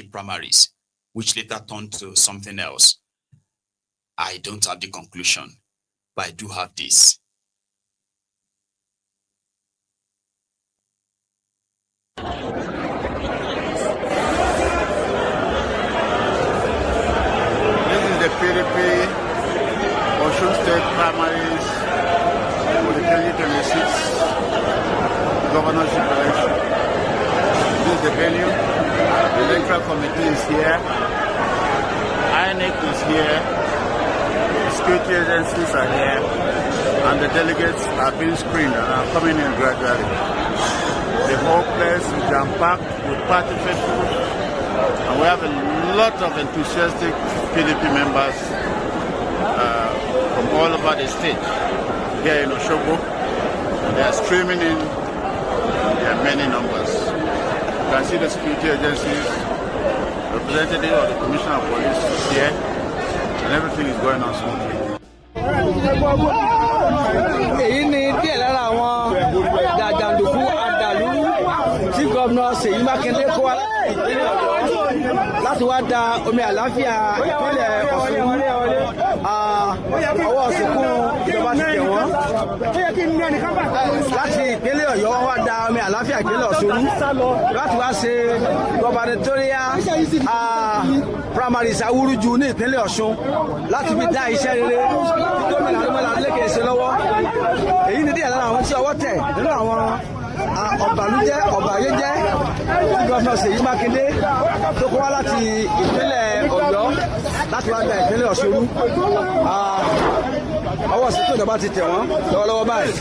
primaries, which later turned to something else. I don't have the conclusion, but I do have this. This is the PDP Osun State primaries for the 2026 governorship election. This is the venue. The electoral committee is here. INEC is here. The security agencies are here. And the delegates are being screened and are coming in gradually. The whole place is jam-packed with party faithful. And we have a lot of enthusiastic PDP members from all over the state here in Osogbo. They are streaming in. There are many numbers. You can see the security agencies, representative of the Commissioner of Police is here, and everything is going on smoothly. èyí ni díẹ̀ lára àwọn jàǹdùkú àdàlú tí gómìnà Ṣèyí Mákindé kó wá láti wá da omi àlàáfíà ìpínlẹ̀ Ọ̀ṣun ọwọ́ òsìnkún ìjọba ti tẹ̀ wọ́n láti ìpínlẹ̀ Ọ̀yọ́ wá da omi àlàáfíà ìpínlẹ̀ Ọ̀ṣun láti wá ṣe gubernatorial primaries awúrúju ní ìpínlẹ̀ Ọ̀ṣun láti fi dá iṣẹ́ rere tí gómìnà Adeleke ṣe lọ́wọ́. èyí ni díẹ̀ lára àwọn tí ọwọ́ tẹ̀ nínú àwọn ọ̀bàlújẹ́ ọ̀bàyéjẹ́ tí gómìnà Ṣèyí Mákindé tó kó wá láti ìpínlẹ̀ Ọ̀yọ́ láti wá gba ìpínlẹ̀ Ọ̀ṣun rú. ọwọ́ sí tó ìjọba ti tẹ̀ wọ́n lọ́wọ́lọ́wọ́ báyìí.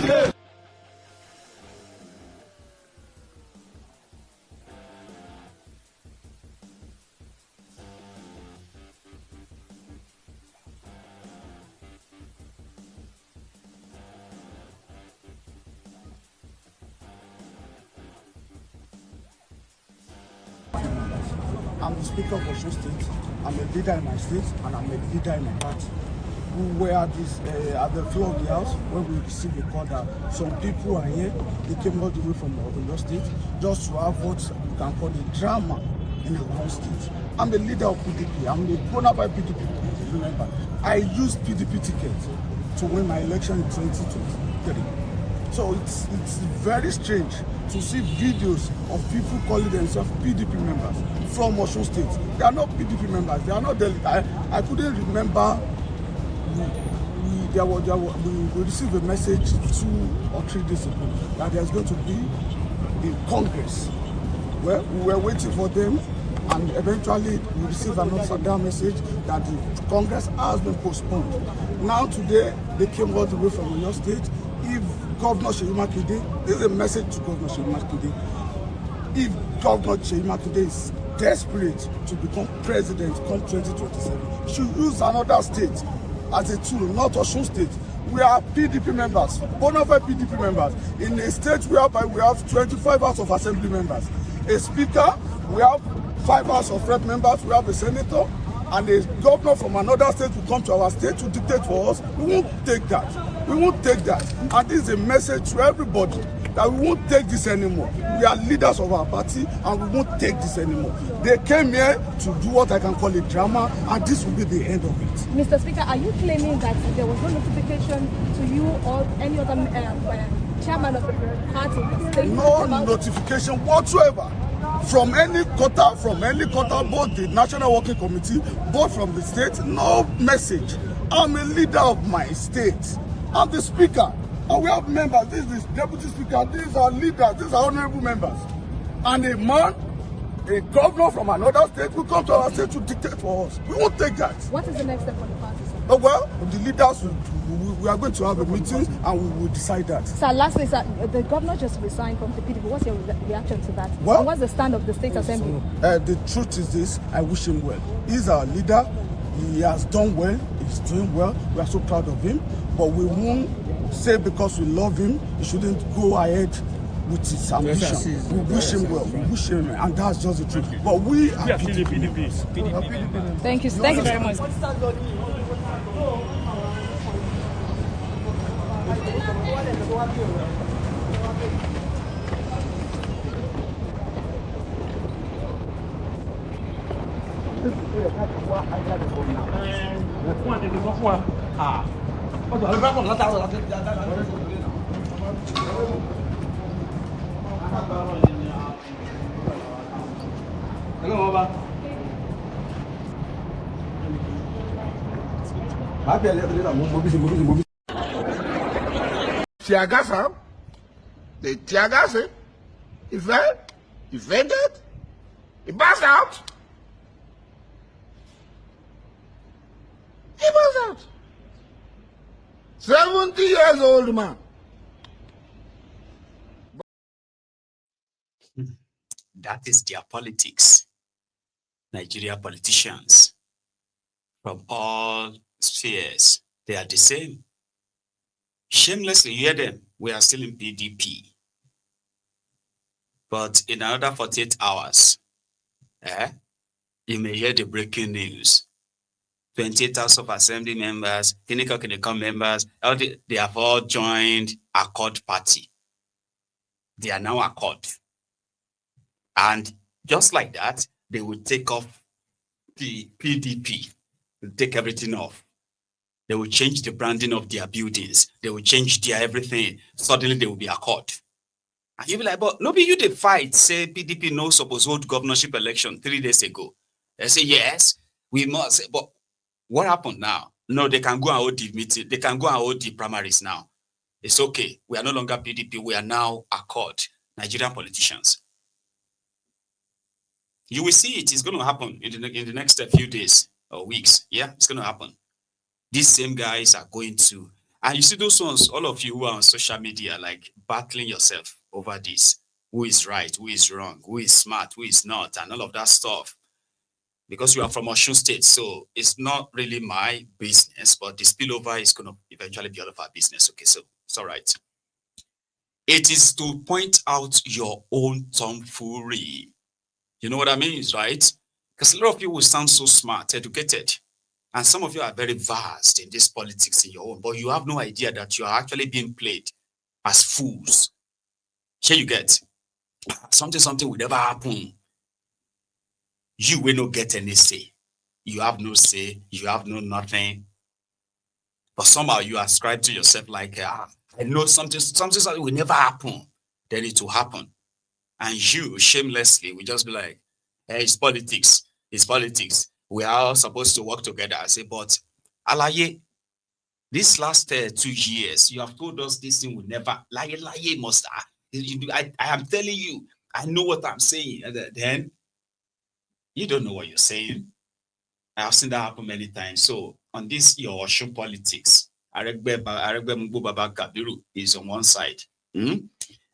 I'm the Speaker of Osun State. I'm a leader in my state, and I'm a leader in my party. We were at the floor of the house when we received a call that some people are here. They came all the way from Osun State just to have what you can call a drama in Osun State. I'm the leader of PDP. I'm the bona fide PDP member. I used PDP ticket to win my election in 2023. So it's very strange to see videos of people calling themselves PDP members from Osun State. They are not PDP members. They are not delegates. I couldn't remember. We received a message 2 or 3 days ago that there's going to be a Congress. Well, we were waiting for them, and eventually we received another message that the Congress has been postponed. Now today, they came all the way from Oyo State. If Governor Ṣèyí Mákindé, this is a message to Governor Ṣèyí Mákindé. If Governor Ṣèyí Mákindé is desperate to become president come 2027, he should use another state as a tool, not Osun State. We are PDP members, bona fide PDP members, in a state whereby we have 25 House of Assembly members, a speaker, we have 5 House of Rep members, we have a senator, and a governor from another state will come to our state to dictate for us. We won't take that. We won't take that. And this is a message to everybody that we won't take this anymore. We are leaders of our party, and we won't take this anymore. They came here to do what I can call a drama, and this will be the end of it. Mr. Speaker, are you claiming that there was no notification to you or any other chairman of the party? No notification whatsoever. From any quarter, both the National Working Committee, both from the state, no message. I'm a leader of my state. I'm the speaker. And we have members. This is the deputy speaker. These are leaders. These are honorable members. And a governor from another state will come to our state to dictate for us. We won't take that. What is the next step for the party, sir? Oh, well, the leaders, we are going to have a meeting and we will decide that. Sir, lastly, sir, the governor just resigned from the PDP. What's your reaction to that? Well, and what's the stand of the State Assembly? The truth is this, I wish him well. He's our leader. He has done well. He's doing well. We are so proud of him. But we won't say because we love him, he shouldn't go ahead with his ambition. We wish him well. We wish him, and that's just the truth. But we are PDP. Thank you. Thank you very much. Tear gas him. They tear gas him. He fell. He fainted. He passed out. He passed out. 70 years old man. That is their politics. Nigeria politicians from all spheres, they are the same. Shamelessly, you hear them, we are still in PDP. But in another 48 hours, you may hear the breaking news. 28 House of Assembly members, clinical members, they have all joined Accord Party. They are now Accord. And just like that, they will take off the PDP, will take everything off. They will change the branding of their buildings. They will change their everything. Suddenly they will be Accord. And you'll be like, but nobody you the fight, say PDP no suppose hold governorship election 3 days ago. They say, yes, we must. Say, but what happened now? No, they can go and hold the meeting. They can go and hold the primaries now. It's okay. We are no longer PDP. We are now Accord. Nigerian politicians. You will see it is going to happen in the next few days or weeks. Yeah, it's going to happen. These same guys are going to, and you see those ones, all of you who are on social media, like battling yourself over this. Who is right? Who is wrong? Who is smart? Who is not? And all of that stuff. Because you are from Osun State, so it's not really my business, but the spillover is going to eventually be all of our business. Okay, so it's all right. It is to point out your own tomfoolery. You know what I mean, right? Because a lot of you will sound so smart, educated, and some of you are very vast in this politics in your own, but you have no idea that you are actually being played as fools. Here you get something will never happen. You will not get any say. You have no say. You have no nothing. But somehow you ascribe to yourself like, I know something will never happen. Then it will happen. And you, shamelessly, will just be like, hey, it's politics. It's politics. We are all supposed to work together. I say, but Alaye, this last 2 years, you have told us this thing will never, Laye must. I am telling you, I know what I'm saying. And then you don't know what you're saying. I have seen that happen many times. So on this, your Osun politics, Aregbe Mugbo Baba Kabiru is on one side.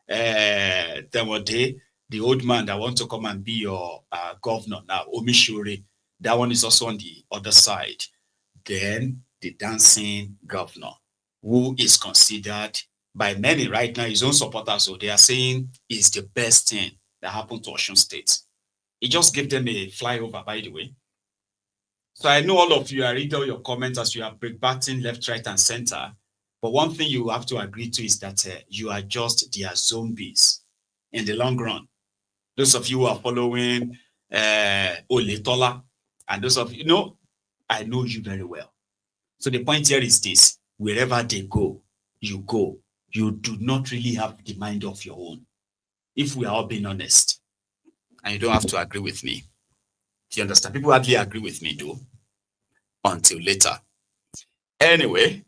Temode, the old man that wants to come and be your governor now, Omishore, that one is also on the other side. Then the dancing governor, who is considered by many right now, his own supporters, so they are saying is the best thing that happened to Osun State. He just gave them a flyover, by the way. So I know all of you, I read all your comments as you are breakbatting left, right, and center. But one thing you have to agree to is that you are just their zombies in the long run. Those of you who are following Oletola, and those of you, I know you very well. So the point here is this: wherever they go. You do not really have the mind of your own. If we are all being honest, and you don't have to agree with me. Do you understand? People hardly agree with me, though, until later. Anyway,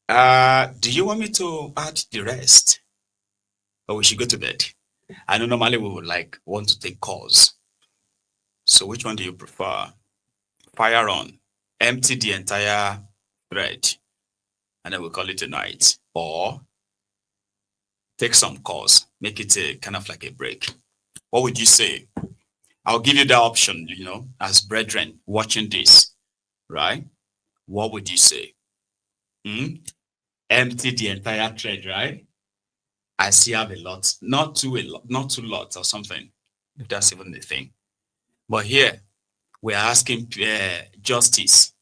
do you want me to add the rest? Or we should go to bed? I know normally we would want to take calls. So which one do you prefer? Fire on. Empty the entire thread. And then we'll call it a night. Or take some calls. Make it a kind of like a break. What would you say? I'll give you the option, as brethren watching this, right? What would you say? Empty the entire thread, right? I still have a lot, not too lots or something, if that's even the thing. But here, we're asking justice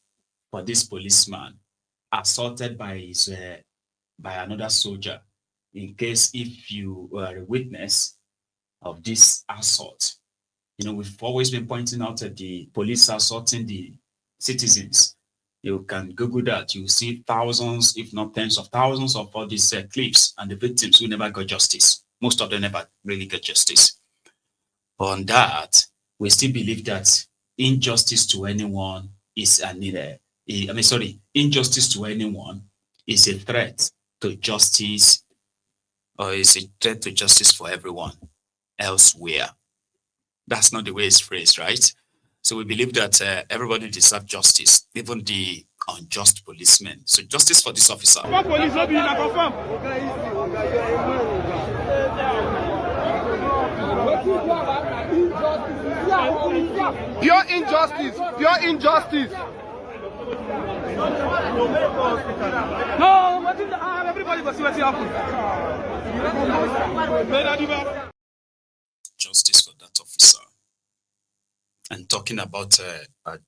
for this policeman assaulted by another soldier. In case if you are a witness of this assault, we've always been pointing out that the police are assaulting the citizens. You can Google that. You see thousands, if not tens of thousands of all these clips and the victims who never got justice. Most of them never really got justice. On that, we still believe that injustice to anyone is injustice to anyone is a threat to justice, or is a threat to justice for everyone elsewhere. That's not the way it's phrased, right? So we believe that everybody deserves justice, even the unjust policemen. So justice for this officer. Pure injustice, pure injustice. No, everybody was what happened. Justice for that officer. And talking about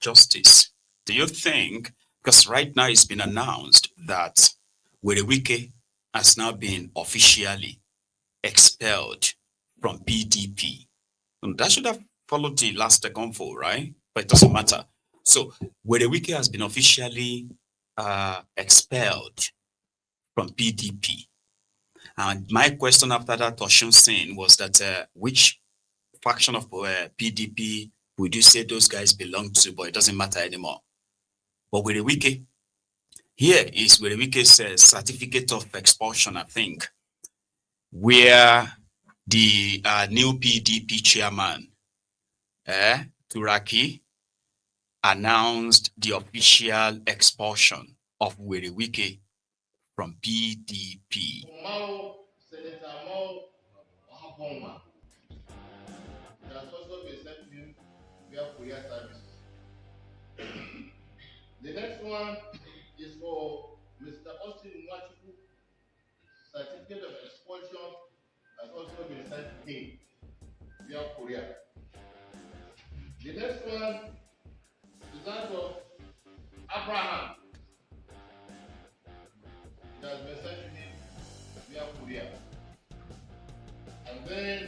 justice, do you think, because right now it's been announced that Wike has now been officially expelled from PDP. And that should have followed the last convo, right? But it doesn't matter. So Wike has been officially expelled from PDP. And my question after that Osun scene was that which faction of PDP would you say those guys belong to? But it doesn't matter anymore. But Wike, here is Wike's certificate of expulsion, I think, where the new PDP chairman, Turaki, announced the official expulsion of Wike from PDP. The next one is for Mr. Osun. Certificate of expulsion has also been sent to him via Korea. The next one is that of Abraham. It has been sent to him via Korea. And then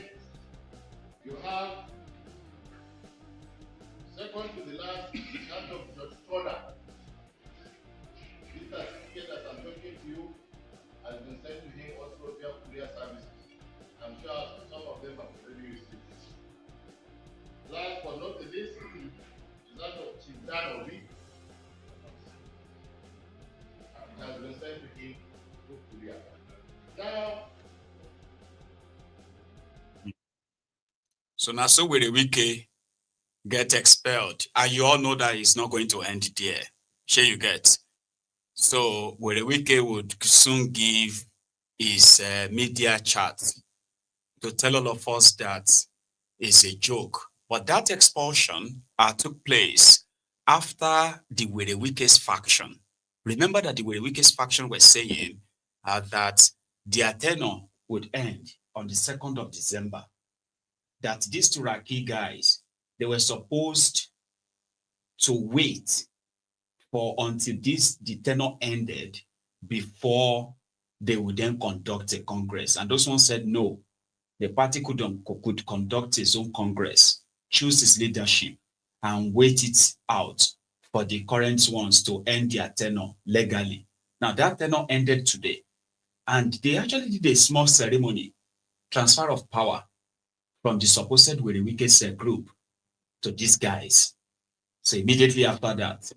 you have second to the last, that of Judge Toda. This certificate that I'm talking to you has been sent to him also via courier services. I'm sure some of them have already received it. Last but not the least is that of Chief Dan Obi. It has been sent to him through courier. Now, so Wike get expelled, and you all know that it's not going to end there. Sure you get. So Wike would soon give his media chat to tell all of us that it's a joke. But that expulsion took place after the Wike's faction. Remember that the Wike's faction were saying that their tenure would end on the 2nd of December. That these Turaki guys, they were supposed to wait for until the tenure ended before they would then conduct a congress. And those ones said no. The party could conduct its own congress, choose its leadership, and wait it out for the current ones to end their tenure legally. Now that tenure ended today, and they actually did a small ceremony, transfer of power from the supposed Wike's group to these guys. So immediately after that,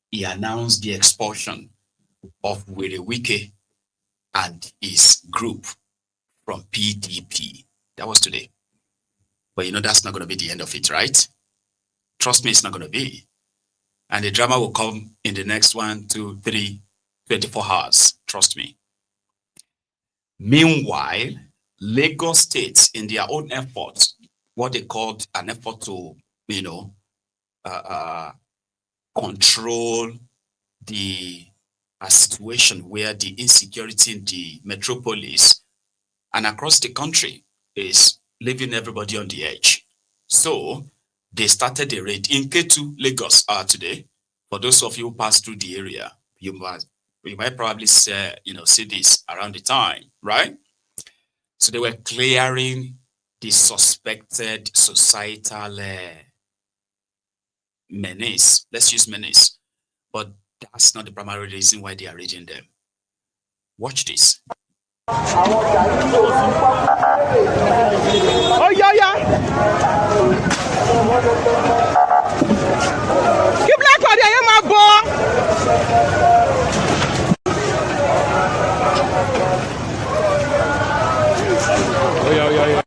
he announced the expulsion of Wike and his group from PDP. That was today. But that's not going to be the end of it, right? Trust me, it's not going to be. And the drama will come in the next 1, 2, 3, 24 hours. Trust me. Meanwhile, Lagos State, in their own effort, what they called an effort to, control the situation where the insecurity in the metropolis and across the country is leaving everybody on the edge. So they started a raid in Ketu, Lagos today. For those of you who pass through the area, you might probably see this around the time, right? So they were clearing the suspected societal menace. Let's use menace. But that's not the primary reason why they are raiding them. Watch this. Oh, yeah. Keep like on there, my boy. Oh, yeah.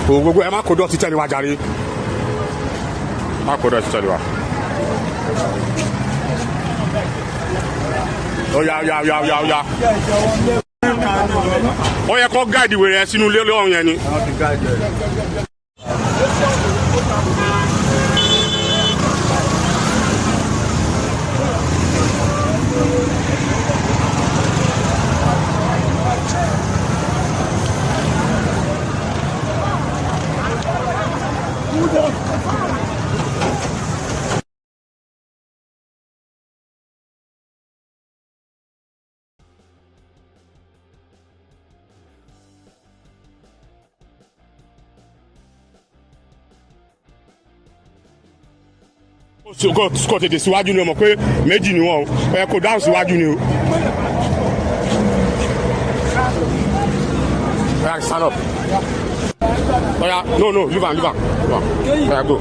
Gbogbo ẹ má kó dọ̀tí tẹ̀lé wa jàre, má kó dọ̀tí tẹ̀lé wa. Ó yá. Ó yẹ kó gáàdì wèrè ẹ sínú ilé lọ́rùn yẹn ni. Kò tètè síwájú ni o mọ̀ pé méjì ni wọ́n o ẹ kò dáhùn síwájú ni o. Oya stand up. Oya no leave am. Oya go.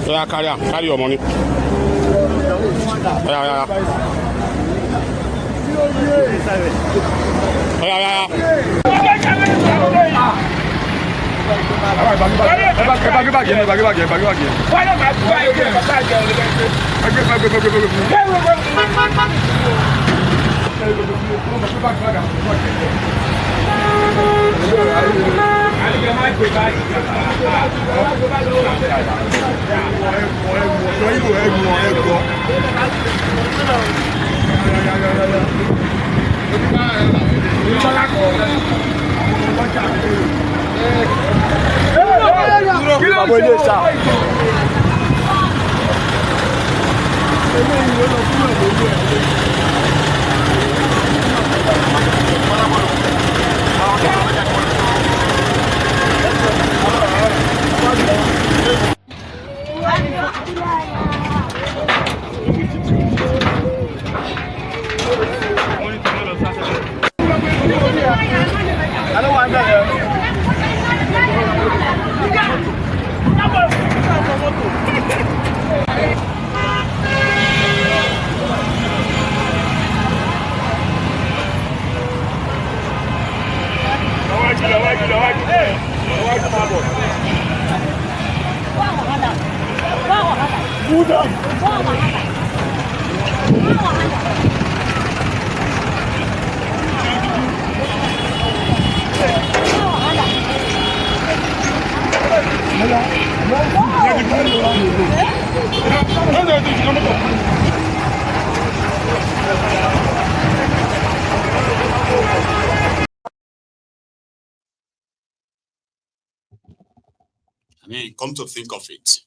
Oya carry your money. Oya. I mean, come to think of it,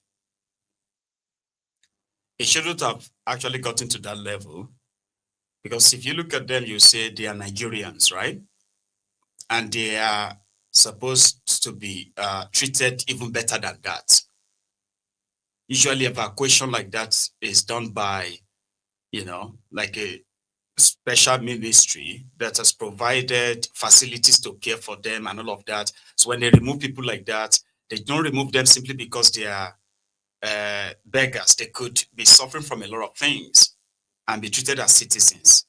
it shouldn't have actually gotten to that level, because if you look at them, you say they are Nigerians, right? And they are supposed to be treated even better than that. Usually evacuation like that is done by, like a special ministry that has provided facilities to care for them and all of that. So when they remove people like that, they don't remove them simply because they are beggars. They could be suffering from a lot of things and be treated as citizens.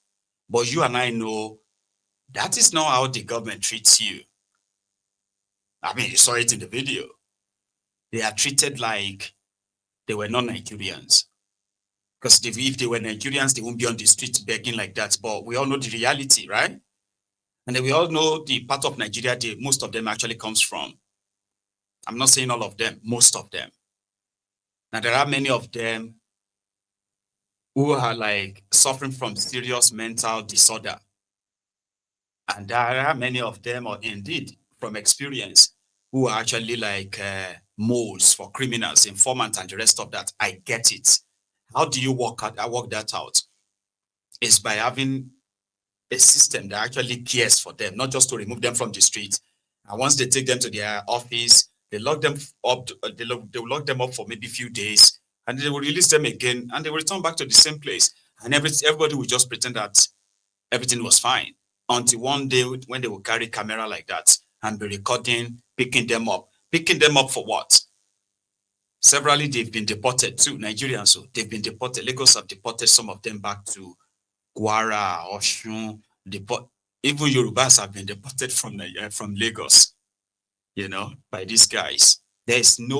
But you and I know that is not how the government treats you. I mean, you saw it in the video. They are treated like they were not Nigerians. Because if they were Nigerians, they won't be on the street begging like that. But we all know the reality, right? And then we all know the part of Nigeria most of them actually comes from. I'm not saying all of them, most of them. Now, there are many of them who are like suffering from serious mental disorder. And there are many of them, or indeed from experience, who are actually like moles for criminals, informants, and the rest of that. I get it. How do you work that out? Is by having a system that actually cares for them, not just to remove them from the street. And once they take them to their office, they lock them up. They will lock them up for maybe a few days, and they will release them again, and they will return back to the same place. And everybody will just pretend that everything was fine until one day when they will carry camera like that and be recording, picking them up. Picking them up for what? Severally, they've been deported too. Nigerians, so they've been deported. Lagos have deported some of them back to Kwara, Osun. Even Yorubas have been deported from Lagos, by these guys. There's no